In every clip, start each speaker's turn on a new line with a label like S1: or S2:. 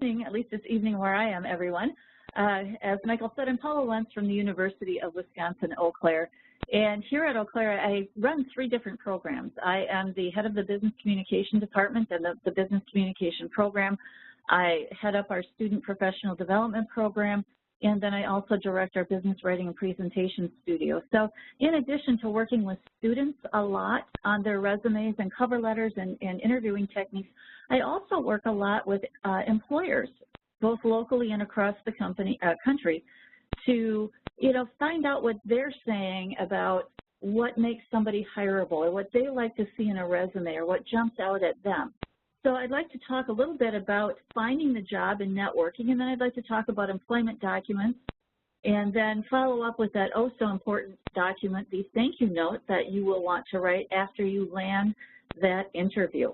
S1: At least this evening where I am, everyone. As Michael said, I'm Paula Lentz from the University of Wisconsin, Eau Claire. And here at Eau Claire, I run 3 different programs. I am the head of the Business Communication Department and the Business Communication Program. I head up our Student Professional Development Program, and then I also direct our Business Writing and Presentation Studio. So in addition to working with students a lot on their resumes and cover letters and interviewing techniques, I also work a lot with employers, both locally and across the country, to find out what they're saying about what makes somebody hireable or what they like to see in a resume or what jumps out at them. So I'd like to talk a little bit about finding the job and networking, and then I'd like to talk about employment documents, and then follow up with that oh so important document, the thank you note that you will want to write after you land that interview.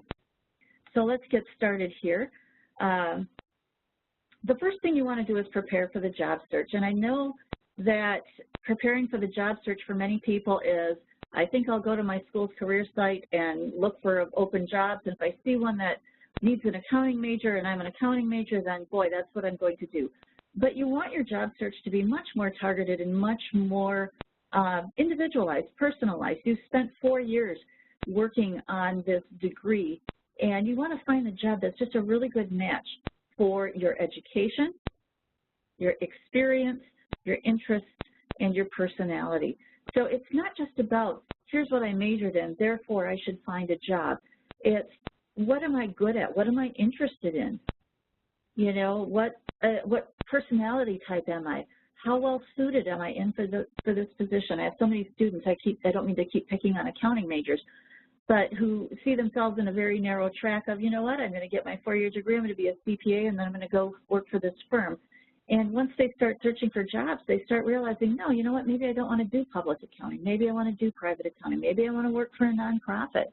S1: So let's get started here. The first thing you want to do is prepare for the job search, and I know that preparing for the job search for many people is, I think I'll go to my school's career site and look for open jobs, and if I see one that needs an accounting major and I'm an accounting major, then boy, that's what I'm going to do. But you want your job search to be much more targeted and much more individualized, personalized. You've spent 4 years working on this degree, and you want to find a job that's just a really good match for your education, your experience, your interests, and your personality. So it's not just about, here's what I majored in, therefore I should find a job. It's, what am I good at? What am I interested in? What personality type am I? How well suited am I in for this position? I have so many students, I don't mean to keep picking on accounting majors, but who see themselves in a very narrow track of, you know what, I'm going to get my 4-year degree, I'm going to be a CPA, and then I'm going to go work for this firm. And once they start searching for jobs, they start realizing, no, you know what, maybe I don't want to do public accounting. Maybe I want to do private accounting. Maybe I want to work for a nonprofit.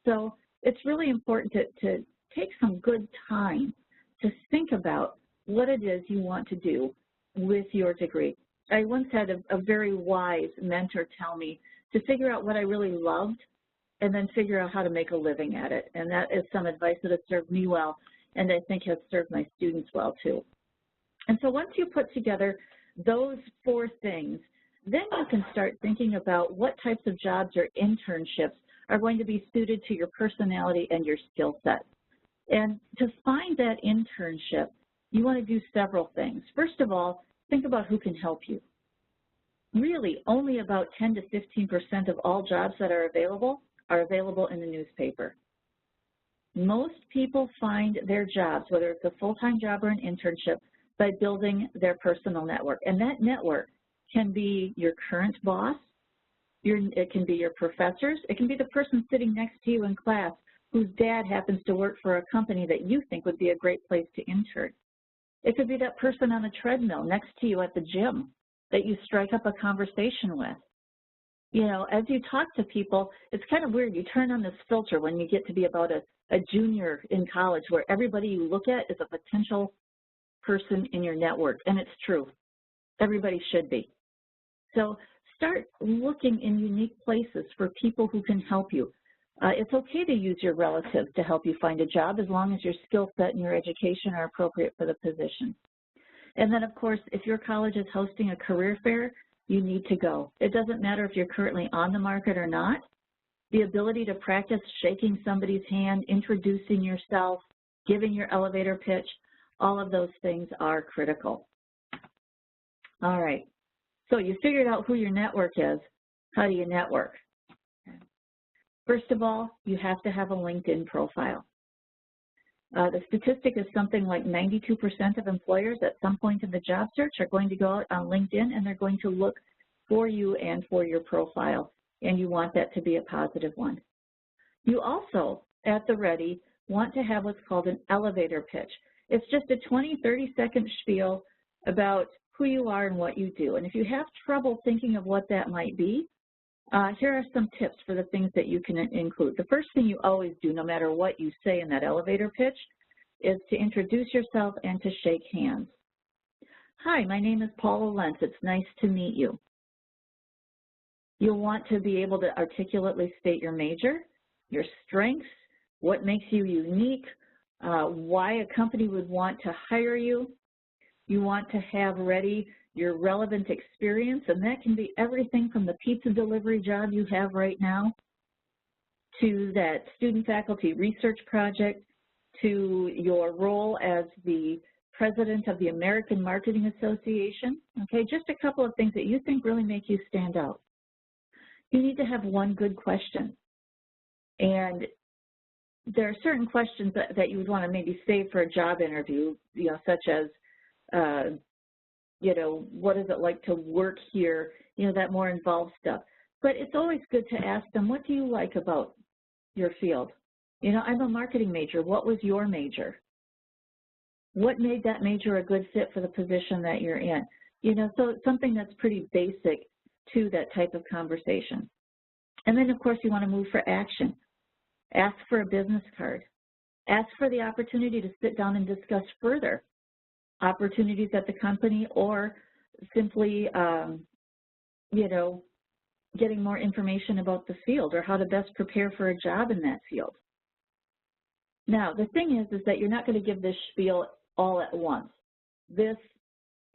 S1: So it's really important to take some good time to think about what it is you want to do with your degree. I once had a very wise mentor tell me to figure out what I really loved and then figure out how to make a living at it. And that is some advice that has served me well, and I think has served my students well too. And so once you put together those 4 things, then you can start thinking about what types of jobs or internships are going to be suited to your personality and your skill set. And to find that internship, you want to do several things. First of all, think about who can help you. Really, only about 10 to 15% of all jobs that are available in the newspaper. Most people find their jobs, whether it's a full-time job or an internship, by building their personal network. And that network can be your current boss, it can be your professors, it can be the person sitting next to you in class whose dad happens to work for a company that you think would be a great place to intern. It could be that person on the treadmill next to you at the gym that you strike up a conversation with. As you talk to people, it's kind of weird. You turn on this filter when you get to be about a junior in college where everybody you look at is a potential person in your network, and it's true. Everybody should be. So start looking in unique places for people who can help you. It's okay to use your relatives to help you find a job as long as your skill set and your education are appropriate for the position. And then, of course, if your college is hosting a career fair, you need to go. It doesn't matter if you're currently on the market or not. The ability to practice shaking somebody's hand, introducing yourself, giving your elevator pitch, all of those things are critical. All right, so you figured out who your network is. How do you network? First of all, you have to have a LinkedIn profile. The statistic is something like 92% of employers at some point in the job search are going to go out on LinkedIn and they're going to look for you and for your profile, and you want that to be a positive one. You also, at the ready, want to have what's called an elevator pitch. It's just a 20, 30-second spiel about who you are and what you do. And if you have trouble thinking of what that might be, here are some tips for the things that you can include. The first thing you always do, no matter what you say in that elevator pitch, is to introduce yourself and to shake hands. Hi, my name is Paula Lentz. It's nice to meet you. You'll want to be able to articulately state your major, your strengths, what makes you unique, why a company would want to hire you. You want to have ready your relevant experience, and that can be everything from the pizza delivery job you have right now to that student faculty research project, to your role as the president of the American Marketing Association. Okay, just a couple of things that you think really make you stand out. You need to have one good question. And there are certain questions that you would want to maybe save for a job interview, such as, what is it like to work here, that more involved stuff. But it's always good to ask them, what do you like about your field? I'm a marketing major. What was your major? What made that major a good fit for the position that you're in? So it's something that's pretty basic to that type of conversation. And then, of course, you want to move for action. Ask for a business card. Ask for the opportunity to sit down and discuss further opportunities at the company, or simply, getting more information about the field or how to best prepare for a job in that field. Now, the thing is that you're not going to give this spiel all at once. This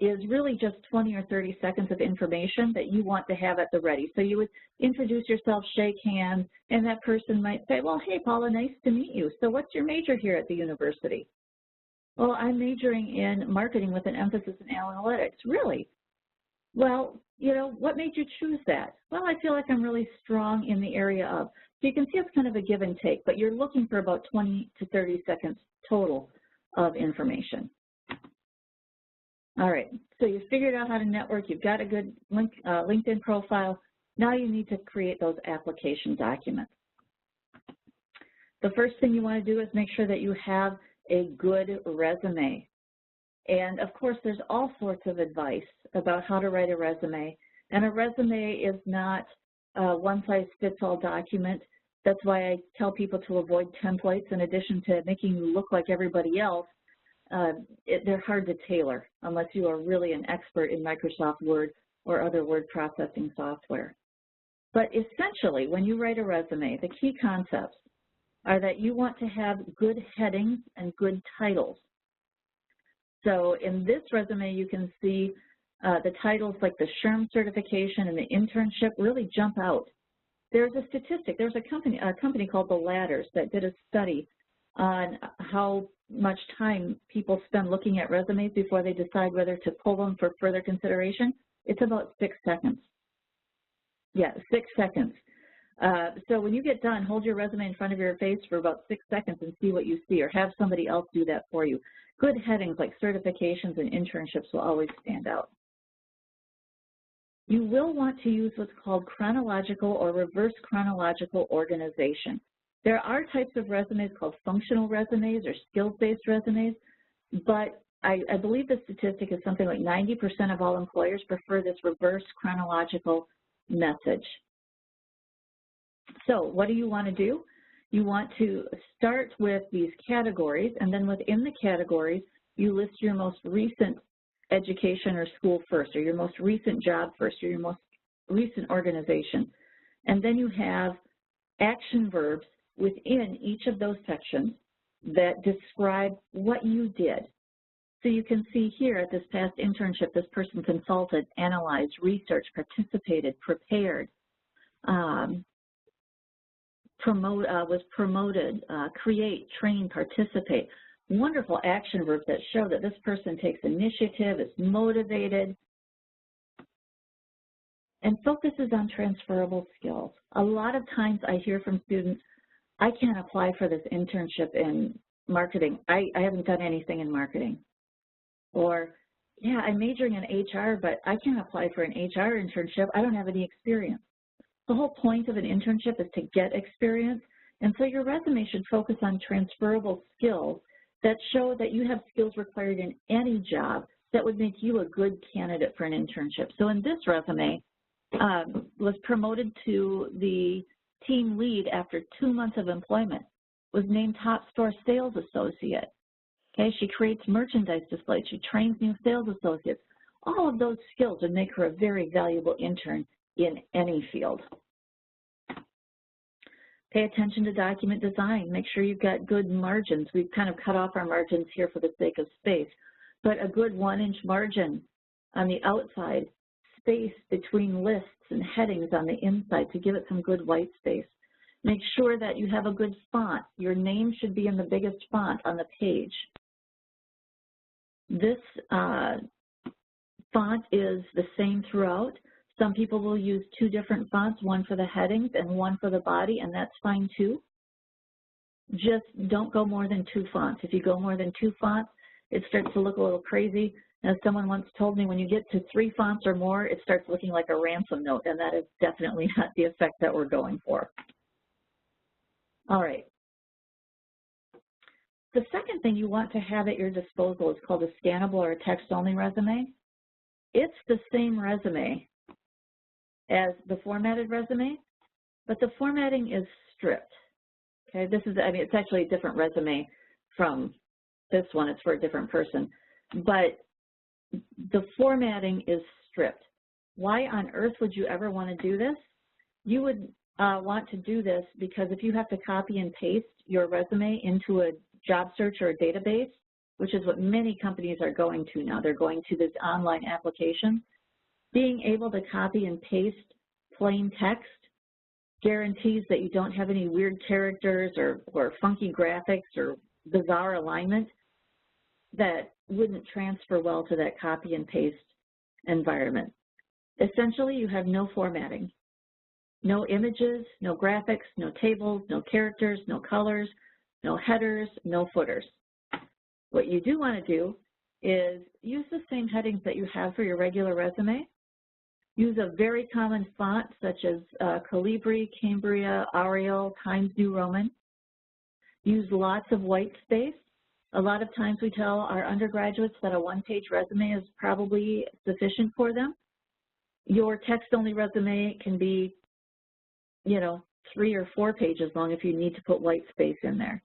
S1: is really just 20 or 30 seconds of information that you want to have at the ready. So you would introduce yourself, shake hands, and that person might say, well, hey, Paula, nice to meet you. So what's your major here at the university? Well, I'm majoring in marketing with an emphasis in analytics. Really? Well, what made you choose that? Well, I feel like I'm really strong in the area of. So you can see it's kind of a give and take, but you're looking for about 20 to 30 seconds total of information. All right, so you've figured out how to network. You've got a good LinkedIn profile. Now you need to create those application documents. The first thing you want to do is make sure that you have a good resume. And of course, there's all sorts of advice about how to write a resume. And a resume is not a one-size-fits-all document. That's why I tell people to avoid templates. In addition to making you look like everybody else, they're hard to tailor unless you are really an expert in Microsoft Word or other word processing software. But essentially, when you write a resume, the key concepts are that you want to have good headings and good titles. So in this resume, you can see the titles like the SHRM certification and the internship really jump out. There's a statistic. There's a company called The Ladders that did a study on how much time people spend looking at resumes before they decide whether to pull them for further consideration. It's about 6 seconds. Yeah, 6 seconds. So when you get done, hold your resume in front of your face for about 6 seconds and see what you see, or have somebody else do that for you. Good headings like certifications and internships will always stand out. You will want to use what's called chronological or reverse chronological organization. There are types of resumes called functional resumes or skills-based resumes, but I believe the statistic is something like 90% of all employers prefer this reverse chronological message. So what do you want to do? You want to start with these categories, and then within the categories, you list your most recent education or school first, or your most recent job first, or your most recent organization. And then you have action verbs within each of those sections that describe what you did. So you can see here at this past internship, this person consulted, analyzed, researched, participated, prepared, was promoted, create, train, participate. Wonderful action verbs that show that this person takes initiative, is motivated, and focuses on transferable skills. A lot of times I hear from students, I can't apply for this internship in marketing. I haven't done anything in marketing. Or, yeah, I'm majoring in HR, but I can't apply for an HR internship. I don't have any experience. The whole point of an internship is to get experience, and so your resume should focus on transferable skills that show that you have skills required in any job that would make you a good candidate for an internship. So in this resume, was promoted to the team lead after 2 months of employment, was named top store sales associate. Okay, she creates merchandise displays, she trains new sales associates. All of those skills would make her a very valuable intern in any field. Pay attention to document design. Make sure you've got good margins. We've kind of cut off our margins here for the sake of space, but a good 1-inch margin on the outside, space between lists and headings on the inside to give it some good white space. Make sure that you have a good font. Your name should be in the biggest font on the page. This font is the same throughout. Some people will use 2 different fonts, one for the headings and one for the body, and that's fine too. Just don't go more than 2 fonts. If you go more than 2 fonts, it starts to look a little crazy. As someone once told me, when you get to 3 fonts or more, it starts looking like a ransom note, and that is definitely not the effect that we're going for. All right. The second thing you want to have at your disposal is called a scannable or a text-only resume. It's the same resume as the formatted resume, but the formatting is stripped. Okay, this is, I mean, it's actually a different resume from this one. It's for a different person, but the formatting is stripped. Why on earth would you ever want to do this? You would want to do this because if you have to copy and paste your resume into a job search or a database, which is what many companies are going to now, they're going to this online application, being able to copy and paste plain text guarantees that you don't have any weird characters or funky graphics or bizarre alignment that wouldn't transfer well to that copy and paste environment. Essentially, you have no formatting, no images, no graphics, no tables, no characters, no colors, no headers, no footers. What you do want to do is use the same headings that you have for your regular resume. Use a very common font such as Calibri, Cambria, Arial, Times New Roman. Use lots of white space. A lot of times we tell our undergraduates that a 1-page resume is probably sufficient for them. Your text-only resume can be, 3 or 4 pages long if you need to put white space in there.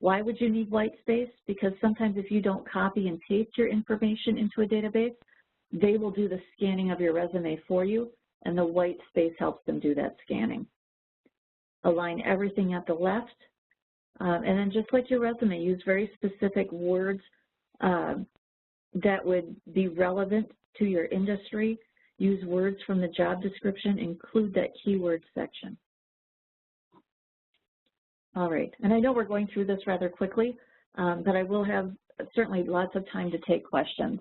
S1: Why would you need white space? Because sometimes if you don't copy and paste your information into a database, they will do the scanning of your resume for you, and the white space helps them do that scanning. Align everything at the left, and then just like your resume, use very specific words that would be relevant to your industry. Use words from the job description, include that keyword section. All right, and I know we're going through this rather quickly, but I will have certainly lots of time to take questions.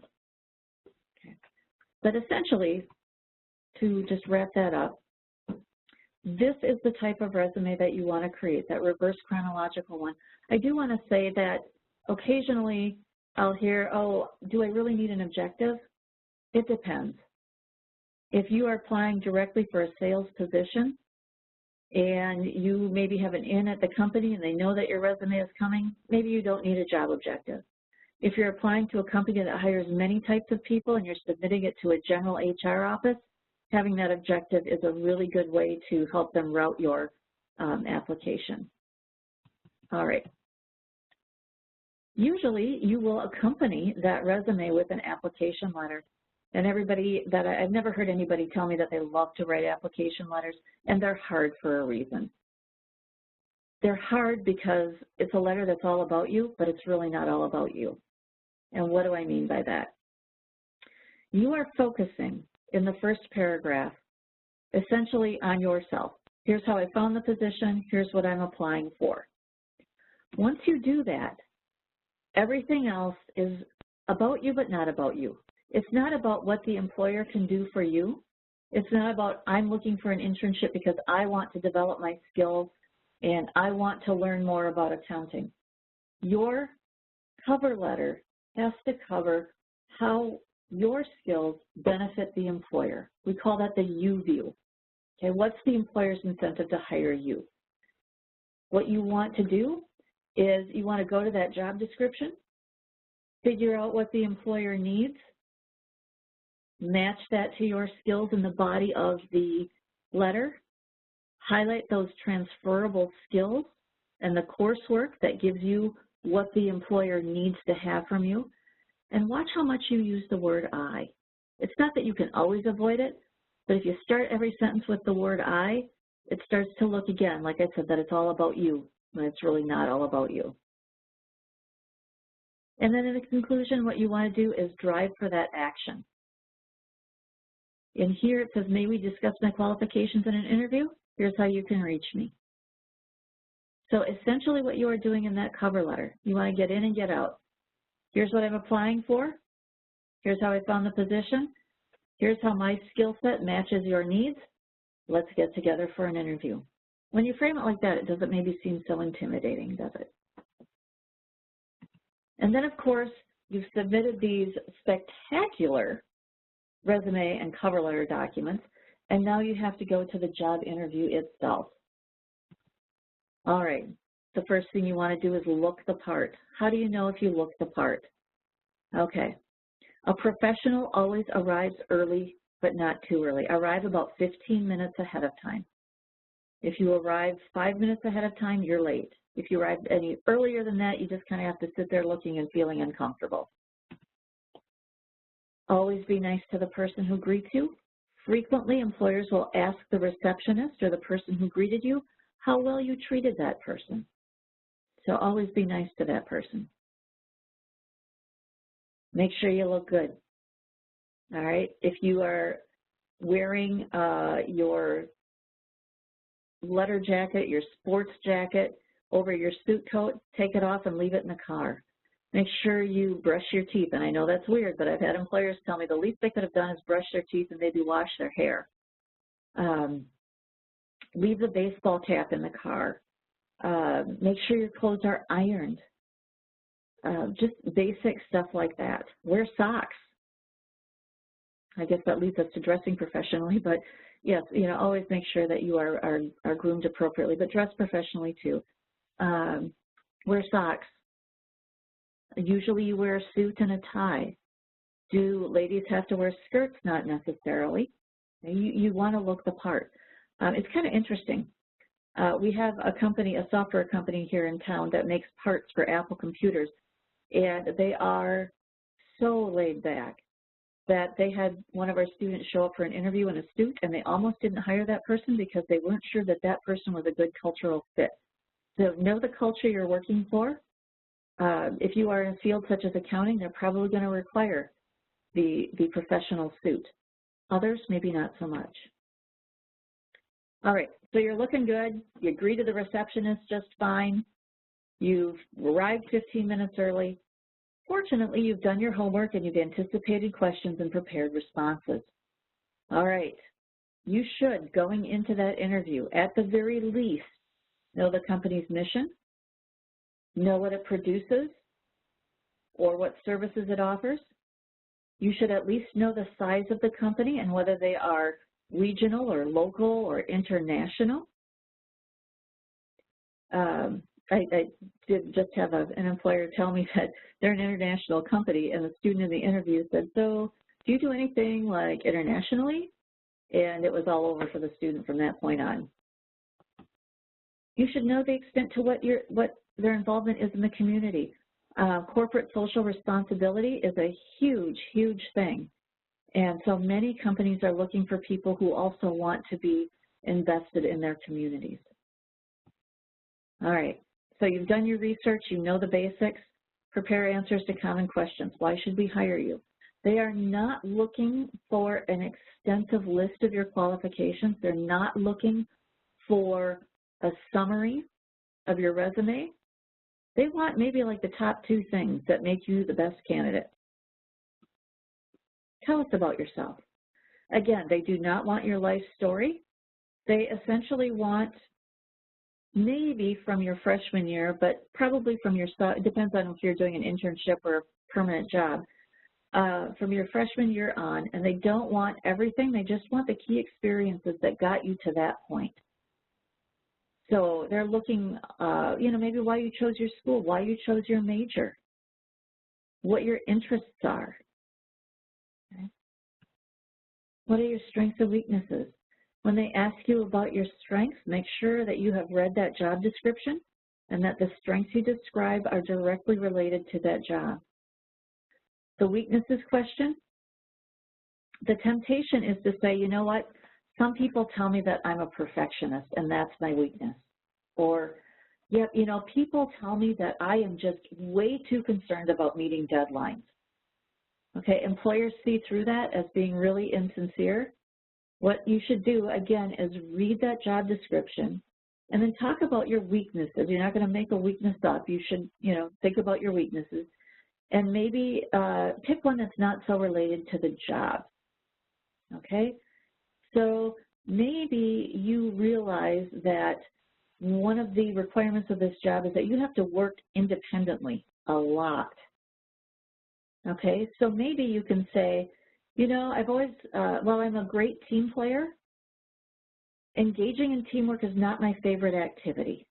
S1: But essentially, to just wrap that up, this is the type of resume that you want to create, that reverse chronological one. I do want to say that occasionally I'll hear, oh, do I really need an objective? It depends. If you are applying directly for a sales position and you maybe have an in at the company and they know that your resume is coming, maybe you don't need a job objective. If you're applying to a company that hires many types of people and you're submitting it to a general HR office, having that objective is a really good way to help them route your application. All right. Usually you will accompany that resume with an application letter. And I've never heard anybody tell me that they love to write application letters, and they're hard for a reason. They're hard because it's a letter that's all about you, but it's really not all about you. And what do I mean by that? You are focusing in the first paragraph essentially on yourself. Here's how I found the position. Here's what I'm applying for. Once you do that, everything else is about you but not about you. It's not about what the employer can do for you. It's not about I'm looking for an internship because I want to develop my skills and I want to learn more about accounting. Your cover letter has to cover how your skills benefit the employer. We call that the you view. Okay, what's the employer's incentive to hire you? What you want to do is you want to go to that job description, figure out what the employer needs, match that to your skills in the body of the letter, highlight those transferable skills and the coursework that gives you what the employer needs to have from you, and watch how much you use the word I. It's not that you can always avoid it, but if you start every sentence with the word I, it starts to look again, like I said, that it's all about you, when it's really not all about you. And then in the conclusion, what you want to do is drive for that action. In here it says, may we discuss my qualifications in an interview? Here's how you can reach me. So essentially what you are doing in that cover letter, you want to get in and get out. Here's what I'm applying for. Here's how I found the position. Here's how my skill set matches your needs. Let's get together for an interview. When you frame it like that, it doesn't maybe seem so intimidating, does it? And then, of course, you've submitted these spectacular resume and cover letter documents, and now you have to go to the job interview itself. All right, the first thing you want to do is look the part. How do you know if you look the part? Okay, a professional always arrives early, but not too early. Arrive about 15 minutes ahead of time. If you arrive 5 minutes ahead of time, you're late. If you arrive any earlier than that, you just kind of have to sit there looking and feeling uncomfortable. Always be nice to the person who greets you. Frequently, employers will ask the receptionist or the person who greeted you how well you treated that person. So always be nice to that person. Make sure you look good. All right, if you are wearing your letter jacket, your sports jacket over your suit coat, take it off and leave it in the car. Make sure you brush your teeth, and I know that's weird, but I've had employers tell me the least they could have done is brush their teeth and maybe wash their hair. Leave the baseball cap in the car. Make sure your clothes are ironed. Just basic stuff like that. Wear socks. I guess that leads us to dressing professionally, but yes, you know, always make sure that you are groomed appropriately, but dress professionally too. Wear socks. Usually you wear a suit and a tie. Do ladies have to wear skirts? Not necessarily. You want to look the part. It's kind of interesting. We have a company, a software company here in town that makes parts for Apple computers, and they are so laid back that they had one of our students show up for an interview in a suit, and they almost didn't hire that person because they weren't sure that that person was a good cultural fit. So know the culture you're working for. If you are in a field such as accounting, they're probably going to require the professional suit. Others, maybe not so much. All right, so you're looking good. You greeted the receptionist just fine. You've arrived 15 minutes early. Fortunately, you've done your homework and you've anticipated questions and prepared responses. All right, you should, going into that interview, at the very least, know the company's mission, know what it produces or what services it offers. You should at least know the size of the company and whether they are regional or local or international. I did just have an employer tell me that they're an international company, and the student in the interview said, so do you do anything like internationally? And it was all over for the student from that point on. You should know the extent to what their involvement is in the community. Corporate social responsibility is a huge, huge thing. And so many companies are looking for people who also want to be invested in their communities. All right, so you've done your research, you know the basics. Prepare answers to common questions. Why should we hire you? They are not looking for an extensive list of your qualifications. They're not looking for a summary of your resume. They want maybe like the top 2 things that make you the best candidate. Tell us about yourself. Again, they do not want your life story. They essentially want maybe from your freshman year, but probably from your, it depends on if you're doing an internship or a permanent job, from your freshman year on, and they don't want everything. They just want the key experiences that got you to that point. So they're looking, you know, maybe why you chose your school, why you chose your major, what your interests are. Okay. What are your strengths and weaknesses? When they ask you about your strengths, make sure that you have read that job description and that the strengths you describe are directly related to that job. The weaknesses question, the temptation is to say, you know what, some people tell me that I'm a perfectionist and that's my weakness. Or, yeah, you know, people tell me that I am just way too concerned about meeting deadlines. Okay, employers see through that as being really insincere. What you should do, again, is read that job description and then talk about your weaknesses. You're not going to make a weakness up. You should, you know, think about your weaknesses and maybe pick one that's not so related to the job. Okay, so maybe you realize that one of the requirements of this job is that you have to work independently a lot. Okay, so maybe you can say, you know, I've always, while I'm a great team player, engaging in teamwork is not my favorite activity.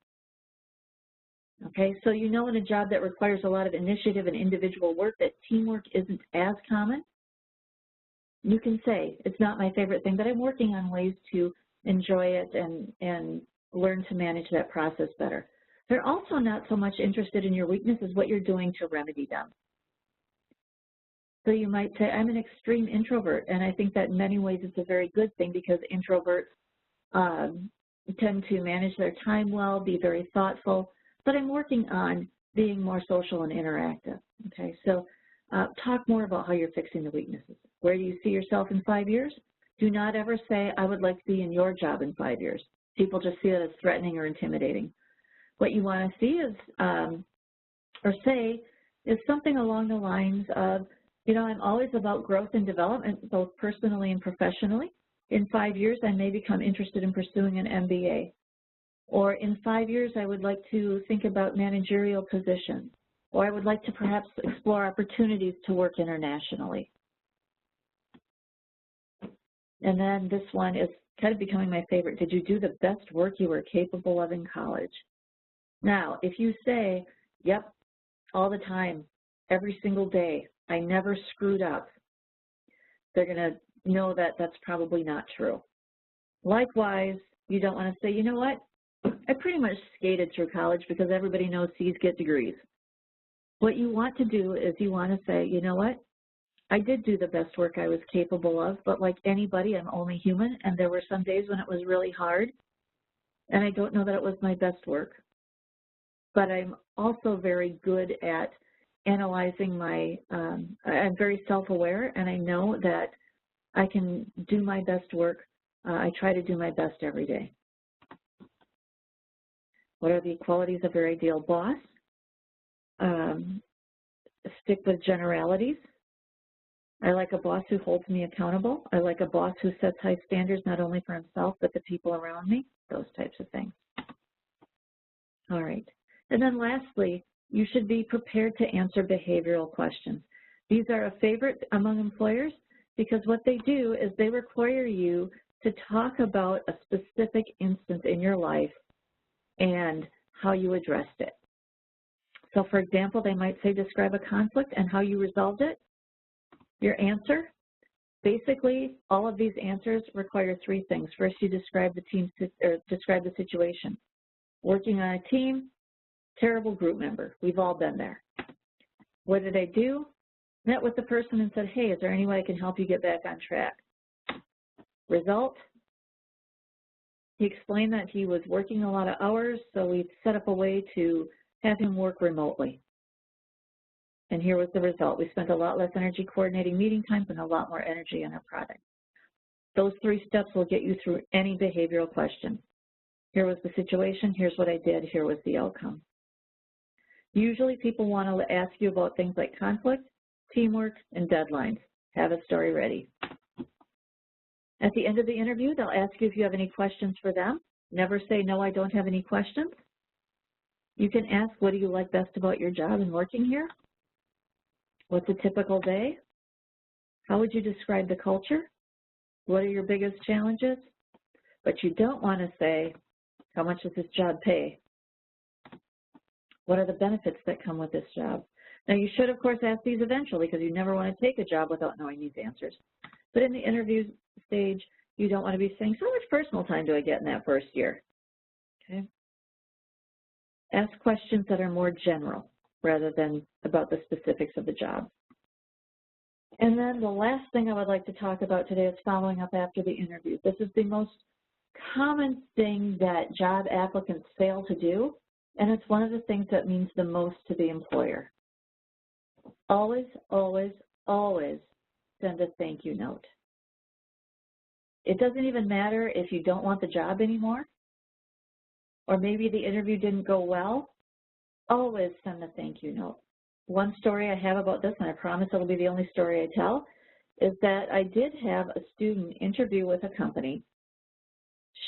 S1: Okay, so you know in a job that requires a lot of initiative and individual work that teamwork isn't as common. You can say, it's not my favorite thing, but I'm working on ways to enjoy it and learn to manage that process better. They're also not so much interested in your weaknesses, what you're doing to remedy them. So you might say, I'm an extreme introvert, and I think that in many ways it's a very good thing because introverts tend to manage their time well, be very thoughtful, but I'm working on being more social and interactive. Okay, so talk more about how you're fixing the weaknesses. Where do you see yourself in 5 years? Do not ever say, I would like to be in your job in 5 years. People just see it as threatening or intimidating. What you want to see is, or say, is something along the lines of, you know, I'm always about growth and development, both personally and professionally. In 5 years, I may become interested in pursuing an MBA. Or in 5 years, I would like to think about managerial positions. Or I would like to perhaps explore opportunities to work internationally. And then this one is kind of becoming my favorite. Did you do the best work you were capable of in college? Now, if you say, yep, all the time, every single day, I never screwed up, they're going to know that that's probably not true. Likewise, you don't want to say, you know what, I pretty much skated through college because everybody knows C's get degrees. What you want to do is you want to say, you know what, I did do the best work I was capable of, but like anybody, I'm only human, and there were some days when it was really hard, and I don't know that it was my best work. But I'm also very good at analyzing my, I'm very self-aware, and I know that I can do my best work. I try to do my best every day. What are the qualities of your ideal boss? Stick with generalities. I like a boss who holds me accountable. I like a boss who sets high standards not only for himself, but the people around me, those types of things. All right. And then lastly, you should be prepared to answer behavioral questions. These are a favorite among employers because what they do is they require you to talk about a specific instance in your life and how you addressed it. So for example, they might say, describe a conflict and how you resolved it. Your answer, basically, all of these answers require three things. First, you describe the team, or describe the situation. Working on a team, terrible group member. We've all been there. What did I do? Met with the person and said, hey, is there any way I can help you get back on track? Result, he explained that he was working a lot of hours, so we set up a way to have him work remotely. And here was the result. We spent a lot less energy coordinating meeting times and a lot more energy on our product. Those 3 steps will get you through any behavioral question. Here was the situation, here's what I did, here was the outcome. Usually people want to ask you about things like conflict, teamwork, and deadlines. Have a story ready. At the end of the interview, they'll ask you if you have any questions for them. Never say, no, I don't have any questions. You can ask, what do you like best about your job and working here? What's a typical day? How would you describe the culture? What are your biggest challenges? But you don't want to say, how much does this job pay? What are the benefits that come with this job? Now, you should, of course, ask these eventually because you never want to take a job without knowing these answers. But in the interview stage, you don't want to be saying, so much personal time do I get in that first year? Okay. Ask questions that are more general rather than about the specifics of the job. And then the last thing I would like to talk about today is following up after the interview. This is the most common thing that job applicants fail to do, and it's one of the things that means the most to the employer. Always, always, always send a thank you note. It doesn't even matter if you don't want the job anymore, or maybe the interview didn't go well, always send a thank you note. One story I have about this, and I promise it'll be the only story I tell, is that I did have a student interview with a company.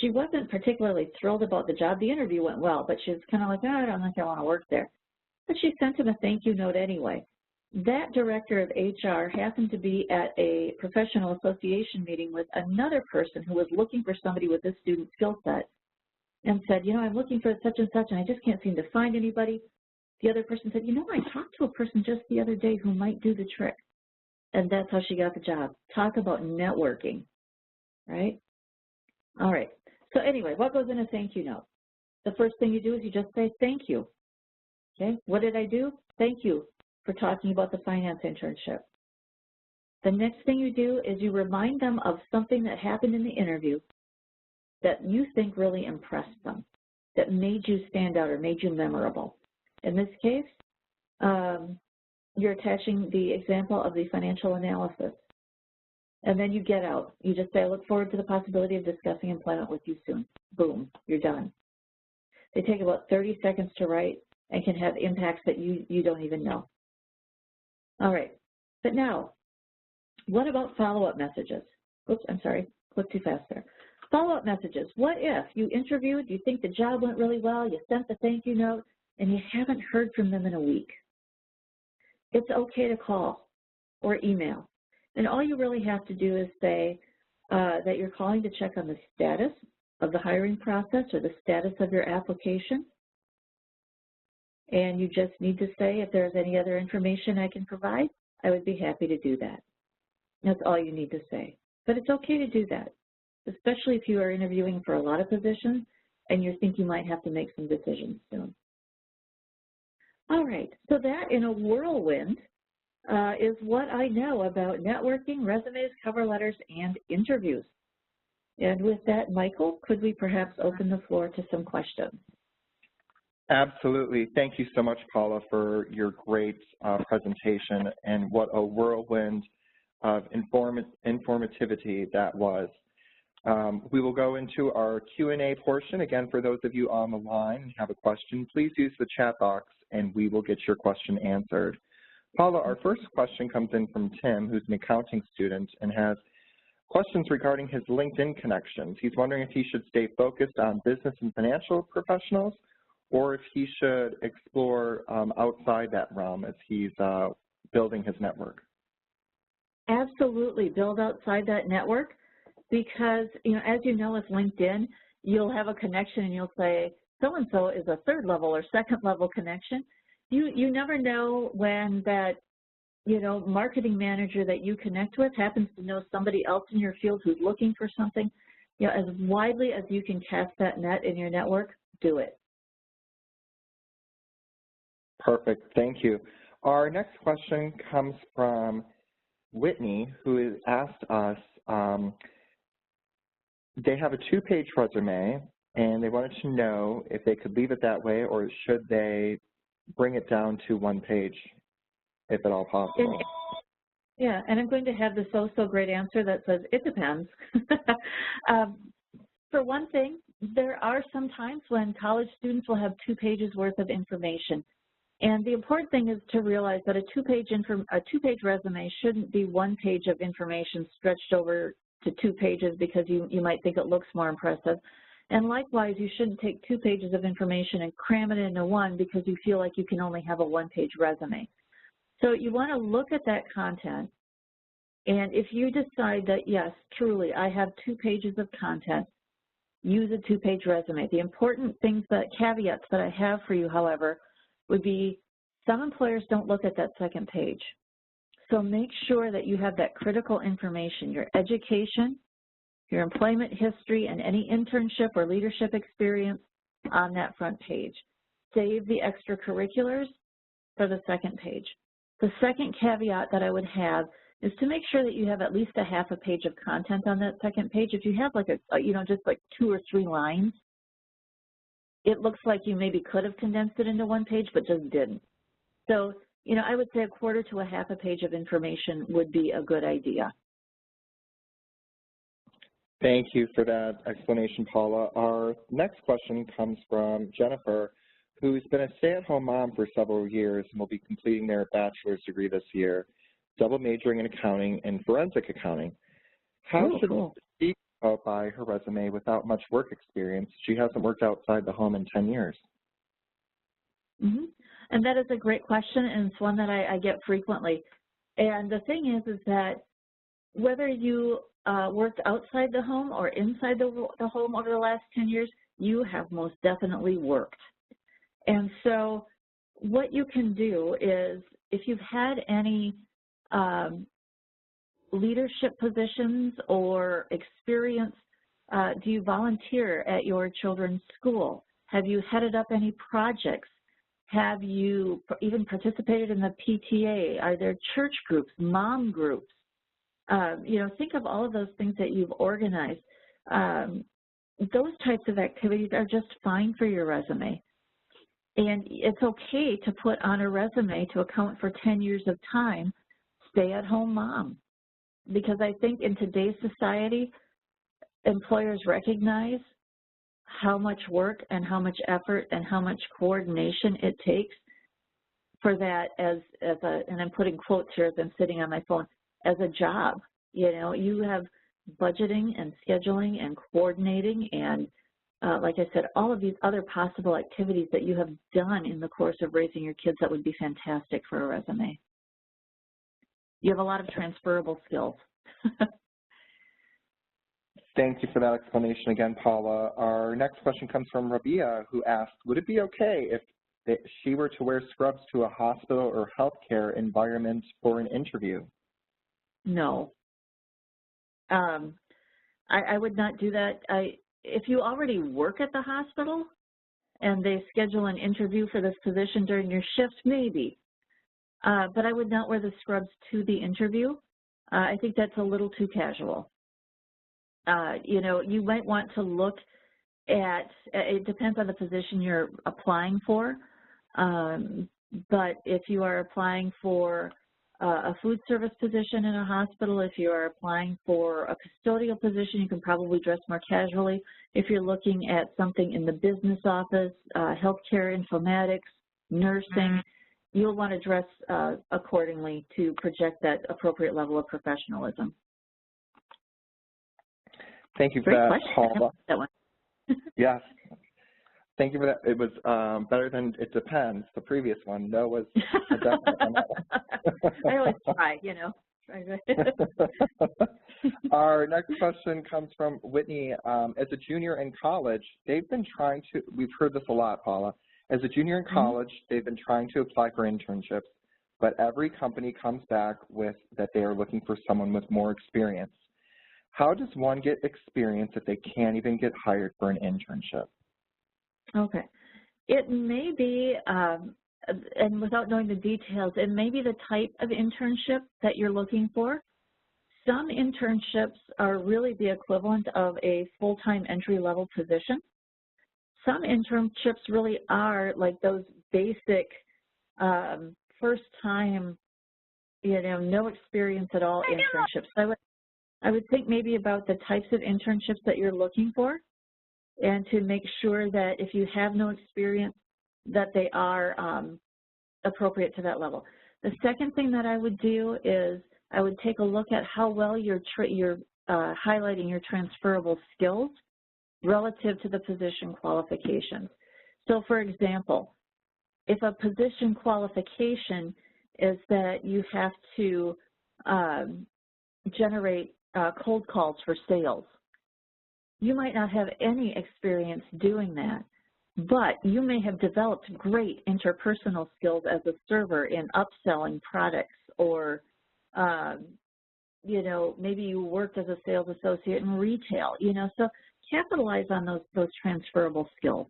S1: She wasn't particularly thrilled about the job. The interview went well, but she was kind of like, oh, I don't think I want to work there. But she sent him a thank you note anyway. That director of HR happened to be at a professional association meeting with another person who was looking for somebody with this student skill set and said, you know, I'm looking for such and such, and I just can't seem to find anybody. The other person said, you know, I talked to a person just the other day who might do the trick. And that's how she got the job. Talk about networking, right? All right. So anyway, what goes in a thank you note? The first thing you do is you just say thank you. Okay, what did I do? Thank you for talking about the finance internship. The next thing you do is you remind them of something that happened in the interview that you think really impressed them, that made you stand out or made you memorable. In this case, you're attaching the example of the financial analysis. And then you get out. You just say, I look forward to the possibility of discussing employment with you soon. Boom, you're done. They take about 30 seconds to write and can have impacts that you don't even know. All right, but now, what about follow-up messages? Oops, I'm sorry, clicked too fast there. Follow-up messages. What if you interviewed, you think the job went really well, you sent the thank you note, and you haven't heard from them in a week? It's okay to call or email. And all you really have to do is say that you're calling to check on the status of the hiring process or the status of your application. And you just need to say, if there's any other information I can provide, I would be happy to do that. That's all you need to say. But it's okay to do that, especially if you are interviewing for a lot of positions and you think you might have to make some decisions soon. All right, so that in a whirlwind is what I know about networking, resumes, cover letters, and interviews. And with that, Michael, could we perhaps open the floor to some questions?
S2: Absolutely. Thank you so much, Paula, for your great presentation, and what a whirlwind of informativity that was. We will go into our Q&A portion. Again, for those of you on the line and have a question, please use the chat box and we will get your question answered. Paula, our first question comes in from Tim, who's an accounting student and has questions regarding his LinkedIn connections. He's wondering if he should stay focused on business and financial professionals, or if he should explore outside that realm as he's building his network.
S1: Absolutely, build outside that network, because, you know, as you know with LinkedIn, you'll have a connection and you'll say, so-and-so is a third level or second level connection. You never know when that, you know, marketing manager that you connect with happens to know somebody else in your field who's looking for something. You know, as widely as you can cast that net in your network, do it.
S2: Perfect, thank you. Our next question comes from Whitney, who has asked us, they have a 2-page resume and they wanted to know if they could leave it that way or should they bring it down to 1 page, if at all possible.
S1: Yeah, and I'm going to have the so great answer that says it depends. For one thing, there are some times when college students will have 2 pages worth of information. And the important thing is to realize that a 2-page resume shouldn't be 1 page of information stretched over to 2 pages because you might think it looks more impressive. And likewise, you shouldn't take 2 pages of information and cram it into 1 because you feel like you can only have a 1-page resume. So you want to look at that content, and if you decide that, yes, truly, I have 2 pages of content, use a 2-page resume. The important things, caveats that I have for you, however, would be some employers don't look at that 2nd page. So make sure that you have that critical information, your education, your employment history, and any internship or leadership experience on that front page. Save the extracurriculars for the 2nd page. The second caveat that I would have is to make sure that you have at least a half a page of content on that second page. If you have like just like 2 or 3 lines, it looks like you maybe could have condensed it into 1 page, but just didn't. So, I would say a quarter to a half a page of information would be a good idea.
S2: Thank you for that explanation, Paula. Our next question comes from Jennifer, who's been a stay-at-home mom for several years and will be completing their bachelor's degree this year, double majoring in accounting and forensic accounting. How should she go by her resume without much work experience? She hasn't worked outside the home in 10 years.
S1: Mm-hmm. And that is a great question, and it's one that I get frequently. And the thing is that whether you worked outside the home or inside the home over the last 10 years, you have most definitely worked. And so what you can do is, if you've had any leadership positions or experience, do you volunteer at your children's school? Have you headed up any projects? Have you even participated in the PTA? Are there church groups, mom groups? Think of all of those things that you've organized. Those types of activities are just fine for your resume. And it's okay to put on a resume to account for 10 years of time, stay-at-home mom. Because I think in today's society, employers recognize how much work and how much effort and how much coordination it takes for that and I'm putting quotes here as I'm sitting on my phone, as a job. You have budgeting and scheduling and coordinating and, like I said, all of these other possible activities that you have done in the course of raising your kids that would be fantastic for a resume. You have a lot of transferable skills.
S2: Thank you for that explanation again, Paula. Our next question comes from Rabia, who asked, would it be okay if she were to wear scrubs to a hospital or healthcare environment for an interview?
S1: No. I would not do that. If you already work at the hospital and they schedule an interview for this position during your shift, maybe. But I would not wear the scrubs to the interview. I think that's a little too casual. You might want to look at, it depends on the position you're applying for, but if you are applying for a food service position in a hospital, if you are applying for a custodial position, you can probably dress more casually. If you're looking at something in the business office, healthcare, informatics, nursing, you'll want to dress accordingly to project that appropriate level of professionalism.
S2: Thank you for that, Paula.
S1: That one.
S2: Yes. Thank you for that. It was better than it depends. The previous one, no, was a definite on that one.
S1: I always try,
S2: Our next question comes from Whitney. As a junior in college, they've been trying to, we've heard this a lot, Paula. As a junior in college, they've been trying to apply for internships, but every company comes back with that they are looking for someone with more experience. How does one get experience if they can't even get hired for an internship?
S1: Okay. It may be, and without knowing the details, it may be the type of internship that you're looking for. Some internships are really the equivalent of a full-time entry-level position. Some internships really are like those basic first-time, no experience at all internships. I would think maybe about the types of internships that you're looking for and to make sure that if you have no experience, that they are appropriate to that level. The second thing that I would do is I would take a look at how well you're highlighting your transferable skills relative to the position qualifications. So for example, if a position qualification is that you have to generate cold calls for sales, you might not have any experience doing that, but you may have developed great interpersonal skills as a server in upselling products, or maybe you worked as a sales associate in retail, so capitalize on those transferable skills.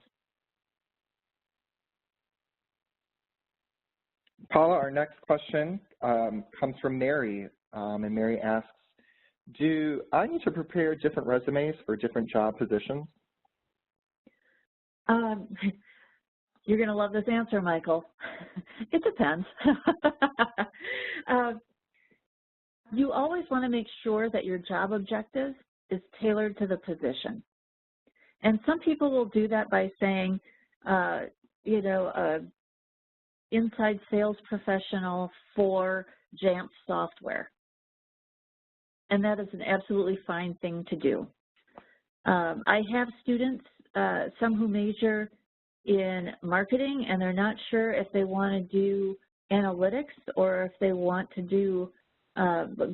S2: Paula, our next question comes from Mary, And Mary asks, do I need to prepare different resumes for different job positions?
S1: You're going to love this answer, Michael. It depends. You always want to make sure that your job objective is tailored to the position. And some people will do that by saying, inside sales professional for Jamf software. And that is an absolutely fine thing to do. I have students, some who major in marketing, and they're not sure if they want to do analytics or if they want to do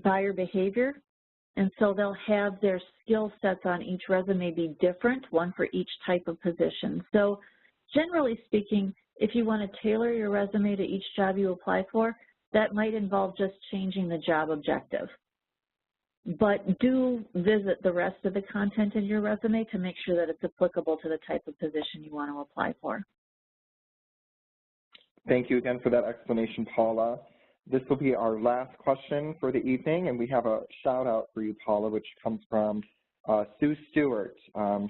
S1: buyer behavior. And so they'll have their skill sets on each resume be different, one for each type of position. So generally speaking, if you want to tailor your resume to each job you apply for, that might involve just changing the job objective. But do visit the rest of the content in your resume to make sure that it's applicable to the type of position you want to apply for.
S2: Thank you again for that explanation, Paula. This will be our last question for the evening, and we have a shout out for you, Paula, which comes from Sue Stewart.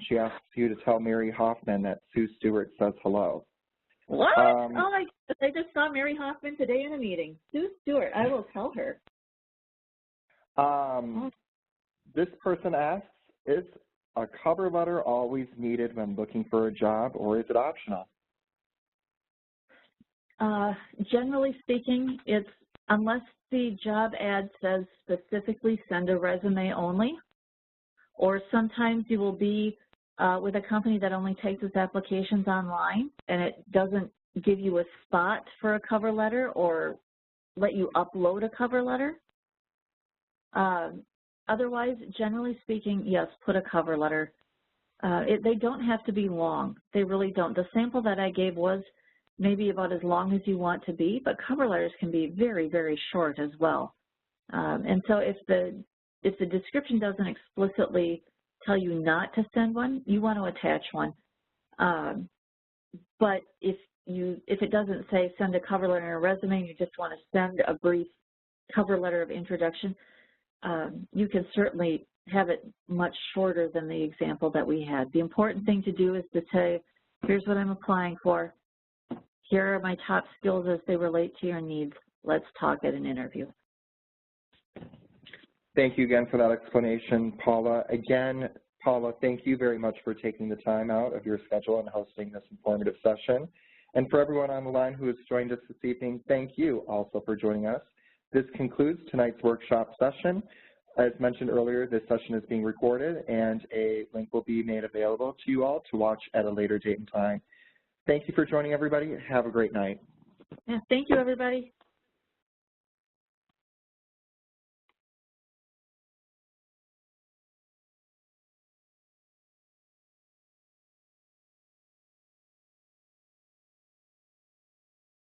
S2: She asks you to tell Mary Hoffman that Sue Stewart says hello.
S1: What? Oh my goodness, I just saw Mary Hoffman today in a meeting. Sue Stewart, I will tell her.
S2: This person asks, is a cover letter always needed when looking for a job, or is it optional?
S1: Generally speaking, it's unless the job ad says specifically send a resume only, or sometimes you will be with a company that only takes its applications online and it doesn't give you a spot for a cover letter or let you upload a cover letter. Otherwise, generally speaking, yes, put a cover letter. They don't have to be long. They really don't. The sample that I gave was maybe about as long as you want to be, but cover letters can be very, very short as well. And so if the description doesn't explicitly tell you not to send one, you want to attach one. But if it doesn't say send a cover letter and a resume, and you just want to send a brief cover letter of introduction, you can certainly have it much shorter than the example that we had. The important thing to do is to say, here's what I'm applying for. Here are my top skills as they relate to your needs. Let's talk at an interview.
S2: Thank you again for that explanation, Paula. Again, Paula, thank you very much for taking the time out of your schedule and hosting this informative session. And for everyone on the line who has joined us this evening, thank you also for joining us. This concludes tonight's workshop session. As mentioned earlier, this session is being recorded and a link will be made available to you all to watch at a later date and time. Thank you for joining, everybody. Have a great night.
S1: Yeah, thank you, everybody.